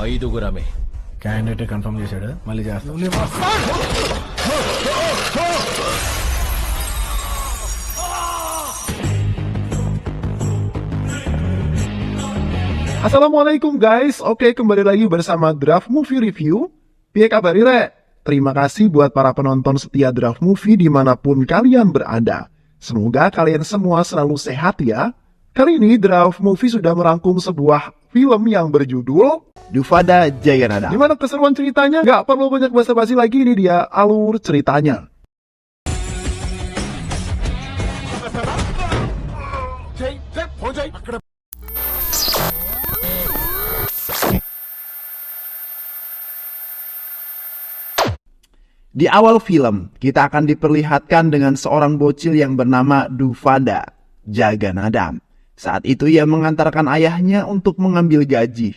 ఐదుగురమే. Candidate confirm చేశాడు, మళ్ళీ చేస్తాం. Assalamualaikum guys, oke kembali lagi bersama Draft Movie Review. Piye kabar Re? Terima kasih buat para penonton setia Draft Movie dimanapun kalian berada. Semoga kalian semua selalu sehat ya. Kali ini Draft Movie sudah merangkum sebuah film yang berjudul Dufada Jayanada. Gimana keseruan ceritanya? Gak perlu banyak basa-basi lagi, ini dia alur ceritanya. Di awal film, kita akan diperlihatkan dengan seorang bocil yang bernama Dufada Jaganada. Saat itu ia mengantarkan ayahnya untuk mengambil gaji.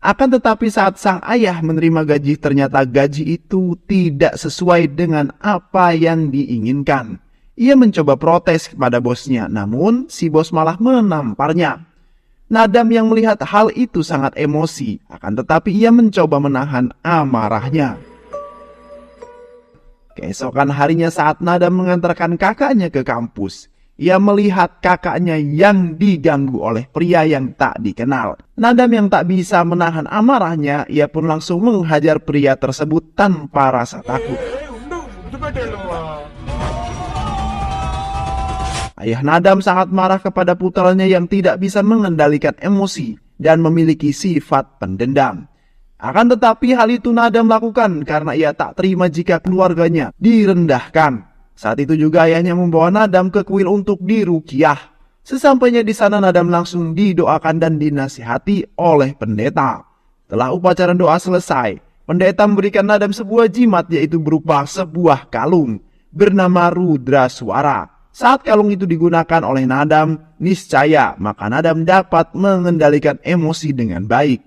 Akan tetapi saat sang ayah menerima gaji, ternyata gaji itu tidak sesuai dengan apa yang diinginkan. Ia mencoba protes kepada bosnya, namun si bos malah menamparnya. Nadam yang melihat hal itu sangat emosi, akan tetapi ia mencoba menahan amarahnya. Keesokan harinya saat Nadam mengantarkan kakaknya ke kampus, ia melihat kakaknya yang diganggu oleh pria yang tak dikenal. Nadam yang tak bisa menahan amarahnya, ia pun langsung menghajar pria tersebut tanpa rasa takut. Ayah Nadam sangat marah kepada putranya yang tidak bisa mengendalikan emosi dan memiliki sifat pendendam. Akan tetapi hal itu Nadam lakukan karena ia tak terima jika keluarganya direndahkan. Saat itu juga ayahnya membawa Nadam ke kuil untuk diruqyah. Sesampainya di sana Nadam langsung didoakan dan dinasihati oleh pendeta. Setelah upacara doa selesai, pendeta memberikan Nadam sebuah jimat, yaitu berupa sebuah kalung bernama Rudra Suara. Saat kalung itu digunakan oleh Nadam, niscaya maka Nadam dapat mengendalikan emosi dengan baik.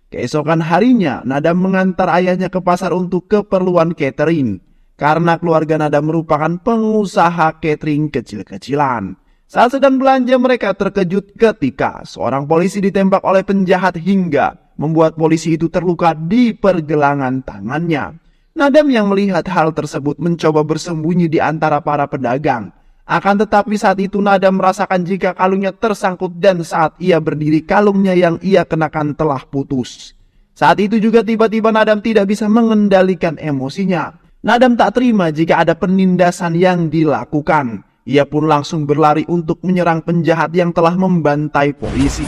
Keesokan harinya, Nadam mengantar ayahnya ke pasar untuk keperluan catering. Karena keluarga Nadam merupakan pengusaha catering kecil-kecilan. Saat sedang belanja, mereka terkejut ketika seorang polisi ditembak oleh penjahat hingga membuat polisi itu terluka di pergelangan tangannya. Nadam yang melihat hal tersebut mencoba bersembunyi di antara para pedagang. Akan tetapi saat itu Nadam merasakan jika kalungnya tersangkut dan saat ia berdiri kalungnya yang ia kenakan telah putus. Saat itu juga tiba-tiba Nadam tidak bisa mengendalikan emosinya. Nadam tak terima jika ada penindasan yang dilakukan. Ia pun langsung berlari untuk menyerang penjahat yang telah membantai polisi.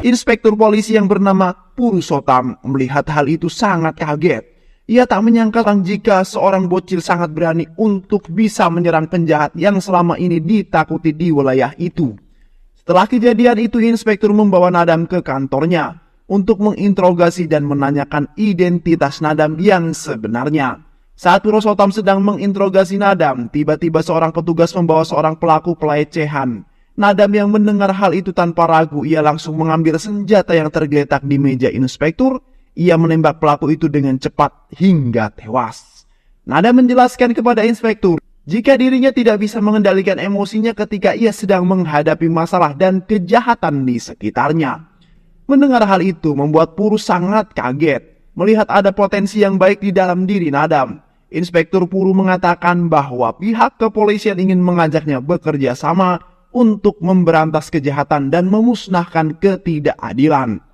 Inspektur polisi yang bernama Purusottam melihat hal itu sangat kaget. Ia tak menyangka jika seorang bocil sangat berani untuk bisa menyerang penjahat yang selama ini ditakuti di wilayah itu. Setelah kejadian itu, inspektur membawa Nadam ke kantornya untuk menginterogasi dan menanyakan identitas Nadam yang sebenarnya. Saat Purusottam sedang menginterogasi Nadam, tiba-tiba seorang petugas membawa seorang pelaku pelecehan. Nadam yang mendengar hal itu tanpa ragu, ia langsung mengambil senjata yang tergeletak di meja inspektur. Ia menembak pelaku itu dengan cepat hingga tewas. Nadam menjelaskan kepada inspektur jika dirinya tidak bisa mengendalikan emosinya ketika ia sedang menghadapi masalah dan kejahatan di sekitarnya. Mendengar hal itu membuat Purus sangat kaget melihat ada potensi yang baik di dalam diri Nadam. Inspektur Puru mengatakan bahwa pihak kepolisian ingin mengajaknya bekerja sama untuk memberantas kejahatan dan memusnahkan ketidakadilan.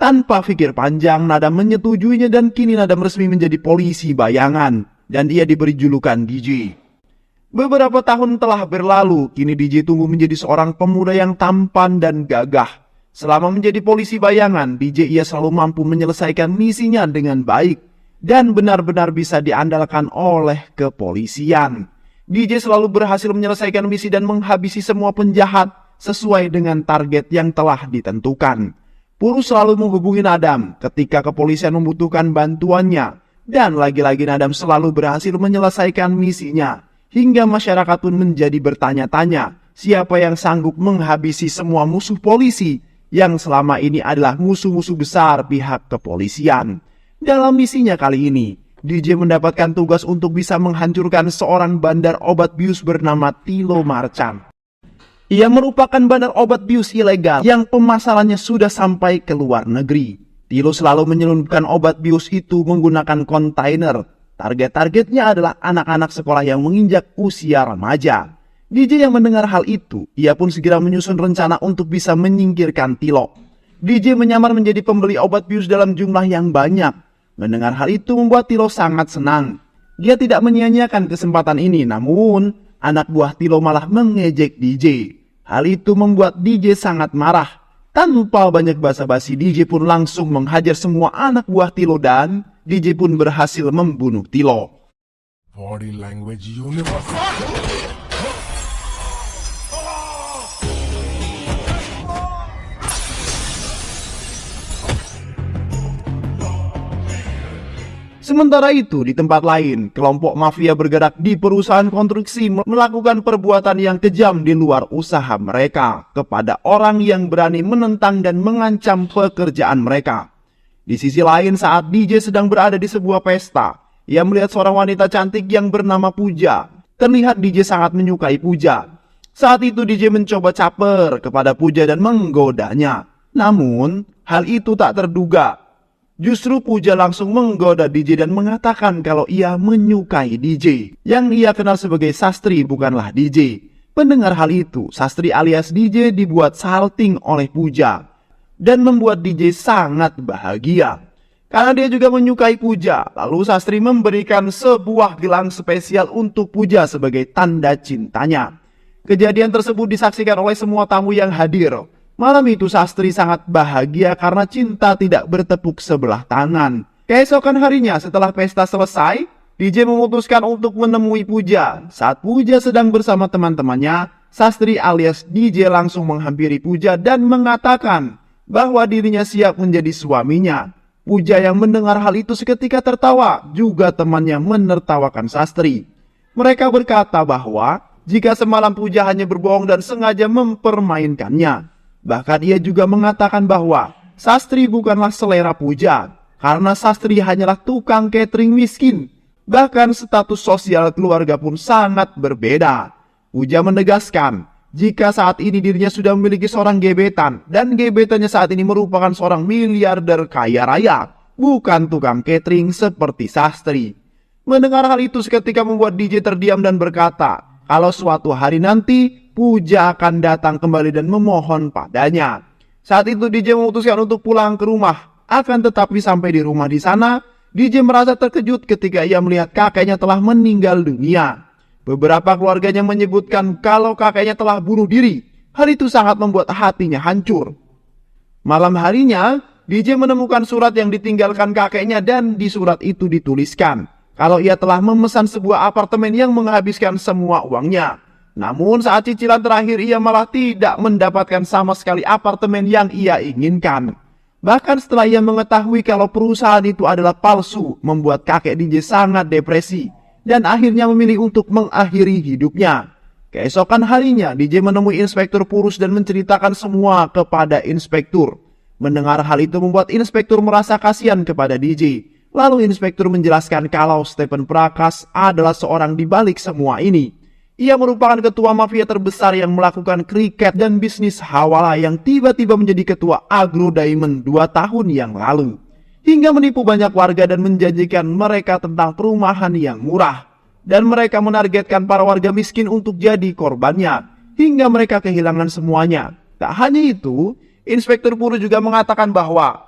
Tanpa pikir panjang, Nadam menyetujuinya dan kini Nadam resmi menjadi polisi bayangan dan ia diberi julukan DJ. Beberapa tahun telah berlalu, kini DJ tumbuh menjadi seorang pemuda yang tampan dan gagah. Selama menjadi polisi bayangan, DJ ia selalu mampu menyelesaikan misinya dengan baik dan benar-benar bisa diandalkan oleh kepolisian. DJ selalu berhasil menyelesaikan misi dan menghabisi semua penjahat sesuai dengan target yang telah ditentukan. Purus selalu menghubungi Nadam ketika kepolisian membutuhkan bantuannya. Dan lagi-lagi Nadam selalu berhasil menyelesaikan misinya. Hingga masyarakat pun menjadi bertanya-tanya siapa yang sanggup menghabisi semua musuh polisi yang selama ini adalah musuh-musuh besar pihak kepolisian. Dalam misinya kali ini, DJ mendapatkan tugas untuk bisa menghancurkan seorang bandar obat bius bernama Tilo Marcan. Ia merupakan bandar obat bius ilegal yang pemasarannya sudah sampai ke luar negeri. Tilo selalu menyelundupkan obat bius itu menggunakan kontainer. Target-targetnya adalah anak-anak sekolah yang menginjak usia remaja. DJ yang mendengar hal itu, ia pun segera menyusun rencana untuk bisa menyingkirkan Tilo. DJ menyamar menjadi pembeli obat bius dalam jumlah yang banyak. Mendengar hal itu membuat Tilo sangat senang. Dia tidak menyia-nyiakan kesempatan ini, namun anak buah Tilo malah mengejek DJ. Hal itu membuat DJ sangat marah. Tanpa banyak basa-basi, DJ pun langsung menghajar semua anak buah Tilo dan DJ pun berhasil membunuh Tilo. Body language universe. Sementara itu, di tempat lain, kelompok mafia bergerak di perusahaan konstruksi melakukan perbuatan yang kejam di luar usaha mereka kepada orang yang berani menentang dan mengancam pekerjaan mereka. Di sisi lain, saat DJ sedang berada di sebuah pesta, ia melihat seorang wanita cantik yang bernama Puja. Terlihat DJ sangat menyukai Puja. Saat itu DJ mencoba caper kepada Puja dan menggodanya. Namun, hal itu tak terduga. Justru Puja langsung menggoda DJ dan mengatakan kalau ia menyukai DJ. Yang ia kenal sebagai Sastri bukanlah DJ. Pendengar hal itu, Sastri alias DJ dibuat salting oleh Puja. Dan membuat DJ sangat bahagia. Karena dia juga menyukai Puja, lalu Sastri memberikan sebuah gelang spesial untuk Puja sebagai tanda cintanya. Kejadian tersebut disaksikan oleh semua tamu yang hadir. Malam itu Sastri sangat bahagia karena cinta tidak bertepuk sebelah tangan. Keesokan harinya setelah pesta selesai, DJ memutuskan untuk menemui Puja. Saat Puja sedang bersama teman-temannya, Sastri alias DJ langsung menghampiri Puja dan mengatakan bahwa dirinya siap menjadi suaminya. Puja yang mendengar hal itu seketika tertawa, juga temannya menertawakan Sastri. Mereka berkata bahwa jika semalam Puja hanya berbohong dan sengaja mempermainkannya. Bahkan ia juga mengatakan bahwa Sastri bukanlah selera Puja, karena Sastri hanyalah tukang catering miskin. Bahkan status sosial keluarga pun sangat berbeda. Puja menegaskan, jika saat ini dirinya sudah memiliki seorang gebetan, dan gebetannya saat ini merupakan seorang miliarder kaya raya, bukan tukang catering seperti Sastri. Mendengar hal itu seketika membuat DJ terdiam dan berkata, kalau suatu hari nanti Puja akan datang kembali dan memohon padanya. Saat itu DJ memutuskan untuk pulang ke rumah. Akan tetapi sampai di rumah di sana, DJ merasa terkejut ketika ia melihat kakeknya telah meninggal dunia. Beberapa keluarganya menyebutkan kalau kakeknya telah bunuh diri. Hal itu sangat membuat hatinya hancur. Malam harinya, DJ menemukan surat yang ditinggalkan kakeknya dan di surat itu dituliskan kalau ia telah memesan sebuah apartemen yang menghabiskan semua uangnya. Namun saat cicilan terakhir ia malah tidak mendapatkan sama sekali apartemen yang ia inginkan. Bahkan setelah ia mengetahui kalau perusahaan itu adalah palsu, membuat kakek DJ sangat depresi dan akhirnya memilih untuk mengakhiri hidupnya. Keesokan harinya DJ menemui Inspektur Purus dan menceritakan semua kepada Inspektur. Mendengar hal itu membuat Inspektur merasa kasihan kepada DJ. Lalu Inspektur menjelaskan kalau Stephen Prakas adalah seorang di balik semua ini. Ia merupakan ketua mafia terbesar yang melakukan kriket dan bisnis hawala yang tiba-tiba menjadi ketua Agro Diamond 2 tahun yang lalu. Hingga menipu banyak warga dan menjanjikan mereka tentang perumahan yang murah. Dan mereka menargetkan para warga miskin untuk jadi korbannya. Hingga mereka kehilangan semuanya. Tak hanya itu, Inspektur Purus juga mengatakan bahwa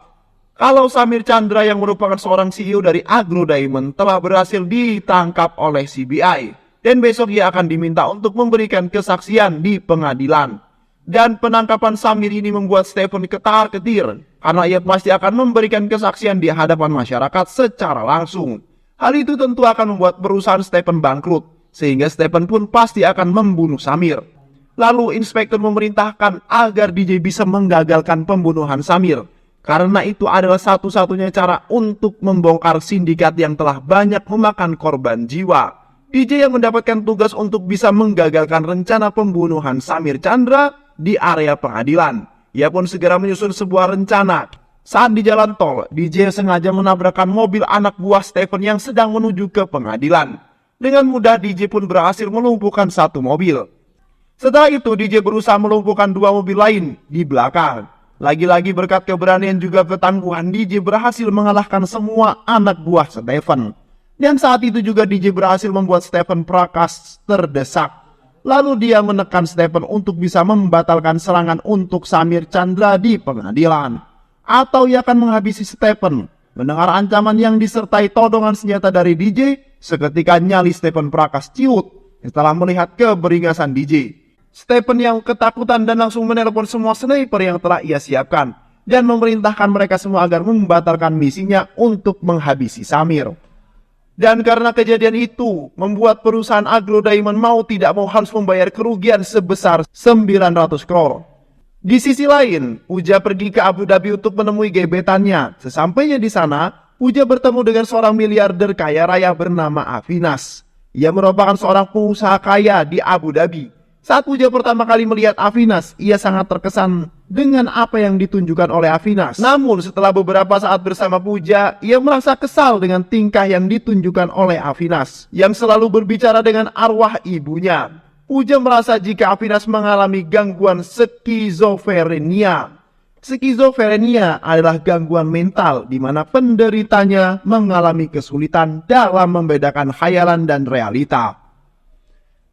kalau Samir Chandra yang merupakan seorang CEO dari Agro Diamond telah berhasil ditangkap oleh CBI. Dan besok ia akan diminta untuk memberikan kesaksian di pengadilan. Dan penangkapan Samir ini membuat Stephen ketar-ketir karena ia pasti akan memberikan kesaksian di hadapan masyarakat secara langsung. Hal itu tentu akan membuat perusahaan Stephen bangkrut, sehingga Stephen pun pasti akan membunuh Samir. Lalu Inspektur memerintahkan agar DJ bisa menggagalkan pembunuhan Samir, karena itu adalah satu-satunya cara untuk membongkar sindikat yang telah banyak memakan korban jiwa. DJ yang mendapatkan tugas untuk bisa menggagalkan rencana pembunuhan Samir Chandra di area pengadilan. Ia pun segera menyusun sebuah rencana. Saat di jalan tol, DJ sengaja menabrakkan mobil anak buah Stephen yang sedang menuju ke pengadilan. Dengan mudah DJ pun berhasil melumpuhkan satu mobil. Setelah itu DJ berusaha melumpuhkan dua mobil lain di belakang. Lagi-lagi berkat keberanian juga ketangguhan, DJ berhasil mengalahkan semua anak buah Stephen. Dan saat itu juga DJ berhasil membuat Stephen Prakas terdesak. Lalu dia menekan Stephen untuk bisa membatalkan serangan untuk Samir Chandra di pengadilan. Atau ia akan menghabisi Stephen. Mendengar ancaman yang disertai todongan senjata dari DJ, seketika nyali Stephen Prakas ciut setelah melihat keberingasan DJ. Stephen yang ketakutan dan langsung menelpon semua sniper yang telah ia siapkan dan memerintahkan mereka semua agar membatalkan misinya untuk menghabisi Samir. Dan karena kejadian itu, membuat perusahaan Aglo Diamond mau tidak mau harus membayar kerugian sebesar 900 crore. Di sisi lain, Puja pergi ke Abu Dhabi untuk menemui gebetannya. Sesampainya di sana, Puja bertemu dengan seorang miliarder kaya raya bernama Avinas. Ia merupakan seorang pengusaha kaya di Abu Dhabi. Saat Puja pertama kali melihat Avinas, ia sangat terkesan dengan apa yang ditunjukkan oleh Avinas. Namun setelah beberapa saat bersama Puja, ia merasa kesal dengan tingkah yang ditunjukkan oleh Avinas, yang selalu berbicara dengan arwah ibunya. Puja merasa jika Avinas mengalami gangguan skizofrenia. Skizofrenia adalah gangguan mental di mana penderitanya mengalami kesulitan dalam membedakan khayalan dan realita.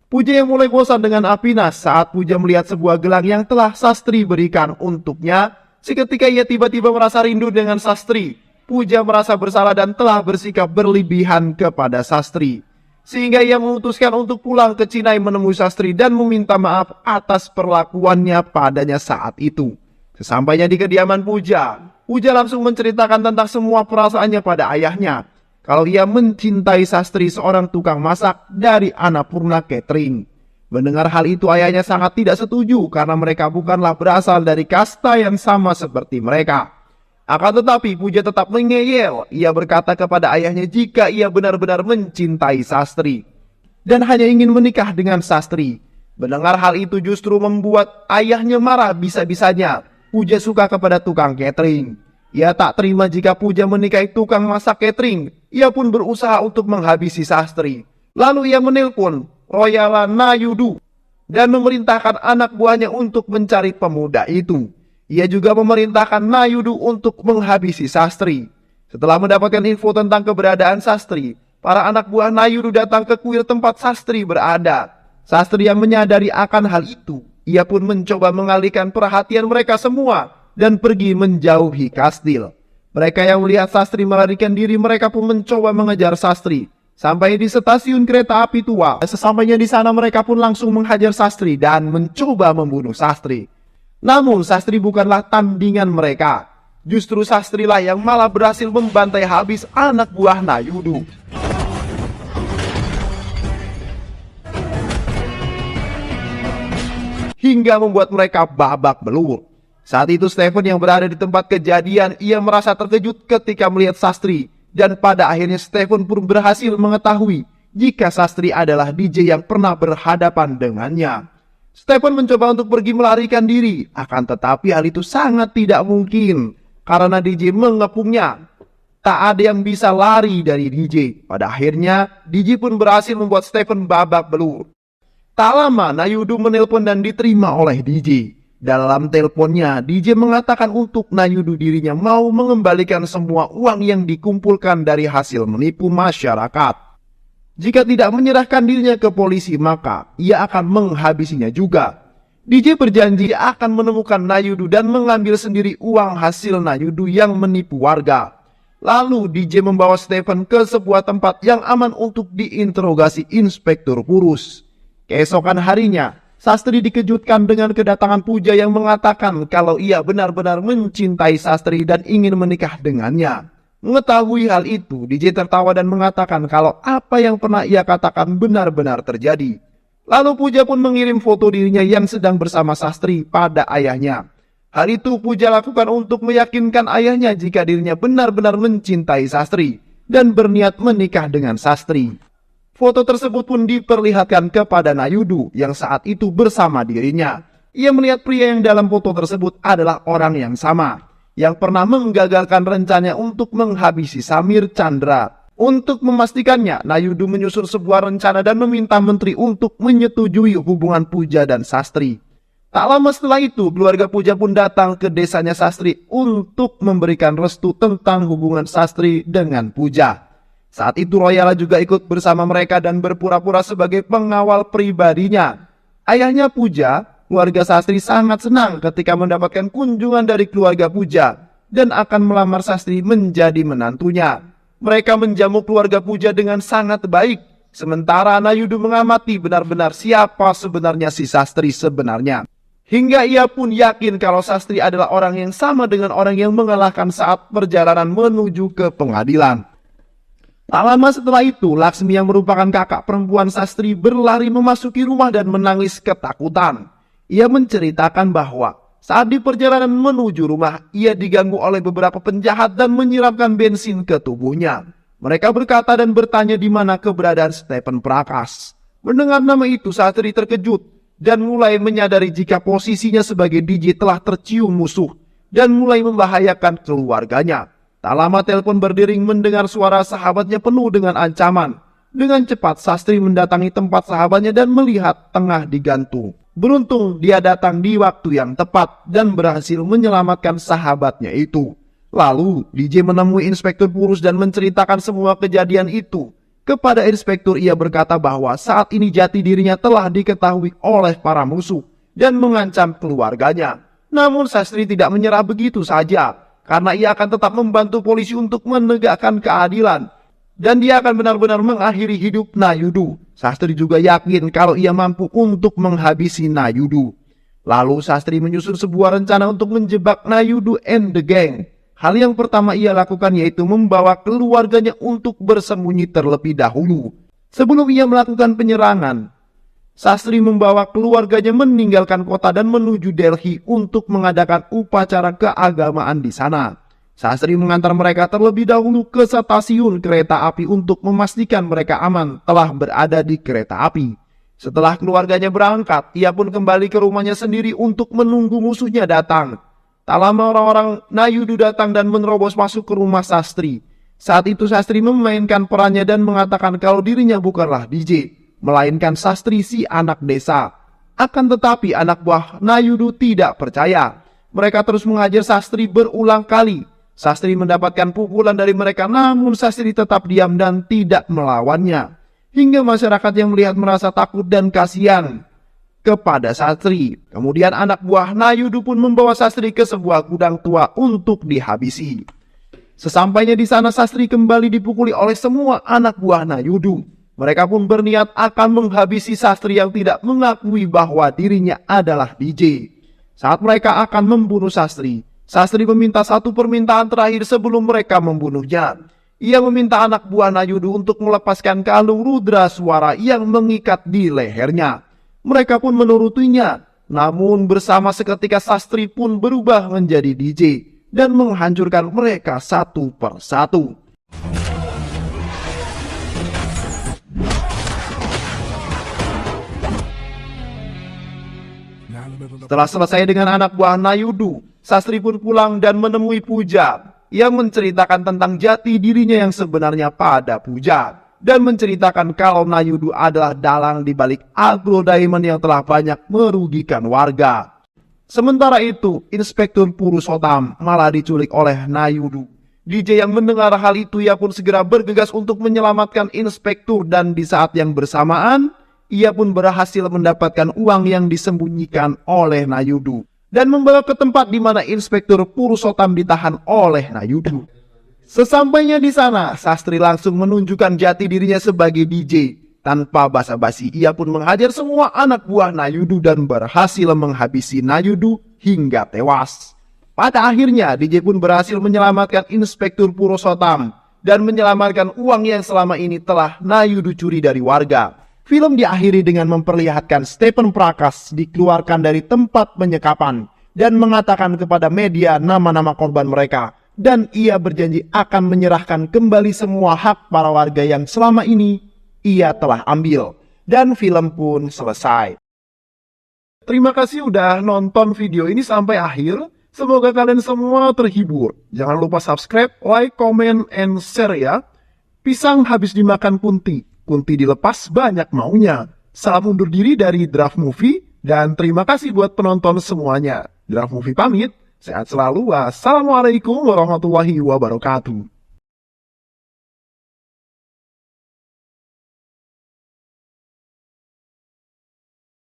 Puja yang mulai bosan dengan Avinas saat Puja melihat sebuah gelang yang telah Sastri berikan untuknya. Seketika ia tiba-tiba merasa rindu dengan Sastri. Puja merasa bersalah dan telah bersikap berlebihan kepada Sastri. Sehingga ia memutuskan untuk pulang ke Cinai menemui Sastri dan meminta maaf atas perlakuannya padanya saat itu. Sesampainya di kediaman Puja, Puja langsung menceritakan tentang semua perasaannya pada ayahnya. Kalau ia mencintai Sastri, seorang tukang masak dari Annapurna Catering. Mendengar hal itu ayahnya sangat tidak setuju karena mereka bukanlah berasal dari kasta yang sama seperti mereka. Akan tetapi Puja tetap mengeyel. Ia berkata kepada ayahnya jika ia benar-benar mencintai Sastri dan hanya ingin menikah dengan Sastri. Mendengar hal itu justru membuat ayahnya marah. Bisa-bisanya Puja suka kepada tukang catering. Ia tak terima jika Puja menikahi tukang masak catering. Ia pun berusaha untuk menghabisi Sastri. Lalu ia menelpon Royala Nayudu dan memerintahkan anak buahnya untuk mencari pemuda itu. Ia juga memerintahkan Nayudu untuk menghabisi Sastri. Setelah mendapatkan info tentang keberadaan Sastri, para anak buah Nayudu datang ke kuil tempat Sastri berada. Sastri yang menyadari akan hal itu, ia pun mencoba mengalihkan perhatian mereka semua dan pergi menjauhi kastil. Mereka yang melihat Sastri melarikan diri, mereka pun mencoba mengejar Sastri. Sampai di stasiun kereta api tua, sesampainya di sana mereka pun langsung menghajar Sastri dan mencoba membunuh Sastri. Namun Sastri bukanlah tandingan mereka. Justru Sastri lah yang malah berhasil membantai habis anak buah Nayudu. Hingga membuat mereka babak belur. Saat itu Stephen yang berada di tempat kejadian, ia merasa terkejut ketika melihat Sastri. Dan pada akhirnya Stephen pun berhasil mengetahui jika Sastri adalah DJ yang pernah berhadapan dengannya. Stephen mencoba untuk pergi melarikan diri, akan tetapi hal itu sangat tidak mungkin karena DJ mengepungnya. Tak ada yang bisa lari dari DJ. Pada akhirnya DJ pun berhasil membuat Stephen babak belur. Tak lama Nayudu menelpon dan diterima oleh DJ. Dalam teleponnya DJ mengatakan untuk Nayudu dirinya mau mengembalikan semua uang yang dikumpulkan dari hasil menipu masyarakat. Jika tidak menyerahkan dirinya ke polisi, maka ia akan menghabisinya juga. DJ berjanji akan menemukan Nayudu dan mengambil sendiri uang hasil Nayudu yang menipu warga. Lalu DJ membawa Stephen ke sebuah tempat yang aman untuk diinterogasi Inspektur Purus. Keesokan harinya, Sastri dikejutkan dengan kedatangan Puja yang mengatakan kalau ia benar-benar mencintai Sastri dan ingin menikah dengannya. Mengetahui hal itu, DJ tertawa dan mengatakan kalau apa yang pernah ia katakan benar-benar terjadi. Lalu Puja pun mengirim foto dirinya yang sedang bersama Sastri pada ayahnya. Hal itu Puja lakukan untuk meyakinkan ayahnya jika dirinya benar-benar mencintai Sastri dan berniat menikah dengan Sastri. Foto tersebut pun diperlihatkan kepada Nayudu yang saat itu bersama dirinya. Ia melihat pria yang dalam foto tersebut adalah orang yang sama. yang pernah menggagalkan rencananya untuk menghabisi Samir Chandra. Untuk memastikannya, Nayudu menyusun sebuah rencana dan meminta menteri untuk menyetujui hubungan Puja dan Sastri. Tak lama setelah itu, keluarga Puja pun datang ke desanya Sastri untuk memberikan restu tentang hubungan Sastri dengan Puja. Saat itu Royala juga ikut bersama mereka dan berpura-pura sebagai pengawal pribadinya. Ayahnya Puja, keluarga Sastri sangat senang ketika mendapatkan kunjungan dari keluarga Puja dan akan melamar Sastri menjadi menantunya. Mereka menjamu keluarga Puja dengan sangat baik, sementara Nayudu mengamati benar-benar siapa sebenarnya si Sastri sebenarnya. Hingga ia pun yakin kalau Sastri adalah orang yang sama dengan orang yang mengalahkan saat perjalanan menuju ke pengadilan. Tak lama setelah itu, Laksmi yang merupakan kakak perempuan Sastri berlari memasuki rumah dan menangis ketakutan. Ia menceritakan bahwa saat di perjalanan menuju rumah, ia diganggu oleh beberapa penjahat dan menyiramkan bensin ke tubuhnya. Mereka berkata dan bertanya di mana keberadaan Stephen Prakas. Mendengar nama itu, Sastri terkejut dan mulai menyadari jika posisinya sebagai DJ telah tercium musuh dan mulai membahayakan keluarganya. Tak lama telepon berdering mendengar suara sahabatnya penuh dengan ancaman. Dengan cepat Sastri mendatangi tempat sahabatnya dan melihat tengah digantung. Beruntung dia datang di waktu yang tepat dan berhasil menyelamatkan sahabatnya itu. Lalu DJ menemui Inspektur Purus dan menceritakan semua kejadian itu. Kepada Inspektur ia berkata bahwa saat ini jati dirinya telah diketahui oleh para musuh dan mengancam keluarganya. Namun Sastri tidak menyerah begitu saja, karena ia akan tetap membantu polisi untuk menegakkan keadilan. Dan dia akan benar-benar mengakhiri hidup Nayudu. Sastri juga yakin kalau ia mampu untuk menghabisi Nayudu. Lalu Sastri menyusun sebuah rencana untuk menjebak Nayudu and the gang. Hal yang pertama ia lakukan yaitu membawa keluarganya untuk bersembunyi terlebih dahulu. Sebelum ia melakukan penyerangan, Sastri membawa keluarganya meninggalkan kota dan menuju Delhi untuk mengadakan upacara keagamaan di sana. Sastri mengantar mereka terlebih dahulu ke stasiun kereta api untuk memastikan mereka aman telah berada di kereta api. Setelah keluarganya berangkat, ia pun kembali ke rumahnya sendiri untuk menunggu musuhnya datang. Tak lama orang-orang Nayudu datang dan menerobos masuk ke rumah Sastri. Saat itu Sastri memainkan perannya dan mengatakan kalau dirinya bukanlah DJ, melainkan Sastri si anak desa. Akan tetapi anak buah Nayudu tidak percaya. Mereka terus mengajar Sastri berulang kali. Sastri mendapatkan pukulan dari mereka, namun Sastri tetap diam dan tidak melawannya. Hingga masyarakat yang melihat merasa takut dan kasihan kepada Sastri. Kemudian anak buah Nayudu pun membawa Sastri ke sebuah gudang tua untuk dihabisi. Sesampainya di sana Sastri kembali dipukuli oleh semua anak buah Nayudu. Mereka pun berniat akan menghabisi Sastri yang tidak mengakui bahwa dirinya adalah DJ. Saat mereka akan membunuh Sastri, Sastri meminta satu permintaan terakhir sebelum mereka membunuhnya. Ia meminta anak buah Nayudu untuk melepaskan kalung rudra suara yang mengikat di lehernya. Mereka pun menurutinya. Namun bersama seketika Sastri pun berubah menjadi DJ dan menghancurkan mereka satu persatu. Setelah selesai dengan anak buah Nayudu, Sastri pun pulang dan menemui Puja yang menceritakan tentang jati dirinya yang sebenarnya pada Puja dan menceritakan kalau Nayudu adalah dalang di balik Agro Diamond yang telah banyak merugikan warga. Sementara itu, Inspektur Purusotam malah diculik oleh Nayudu. DJ yang mendengar hal itu ia pun segera bergegas untuk menyelamatkan Inspektur dan di saat yang bersamaan ia pun berhasil mendapatkan uang yang disembunyikan oleh Nayudu dan membawa ke tempat di mana Inspektur Purusotam ditahan oleh Nayudu. Sesampainya di sana, Sastri langsung menunjukkan jati dirinya sebagai DJ. Tanpa basa-basi, ia pun menghajar semua anak buah Nayudu dan berhasil menghabisi Nayudu hingga tewas. Pada akhirnya, DJ pun berhasil menyelamatkan Inspektur Purusotam dan menyelamatkan uang yang selama ini telah Nayudu curi dari warga. Film diakhiri dengan memperlihatkan Stephen Prakas dikeluarkan dari tempat penyekapan dan mengatakan kepada media nama-nama korban mereka. Dan ia berjanji akan menyerahkan kembali semua hak para warga yang selama ini ia telah ambil. Dan film pun selesai. Terima kasih udah nonton video ini sampai akhir. Semoga kalian semua terhibur. Jangan lupa subscribe, like, comment, and share ya. Pisang habis dimakan kunti. Kunti dilepas banyak maunya. Salam undur diri dari Draft Movie. Dan terima kasih buat penonton semuanya. Draft Movie pamit. Sehat selalu. Wassalamualaikum warahmatullahi wabarakatuh.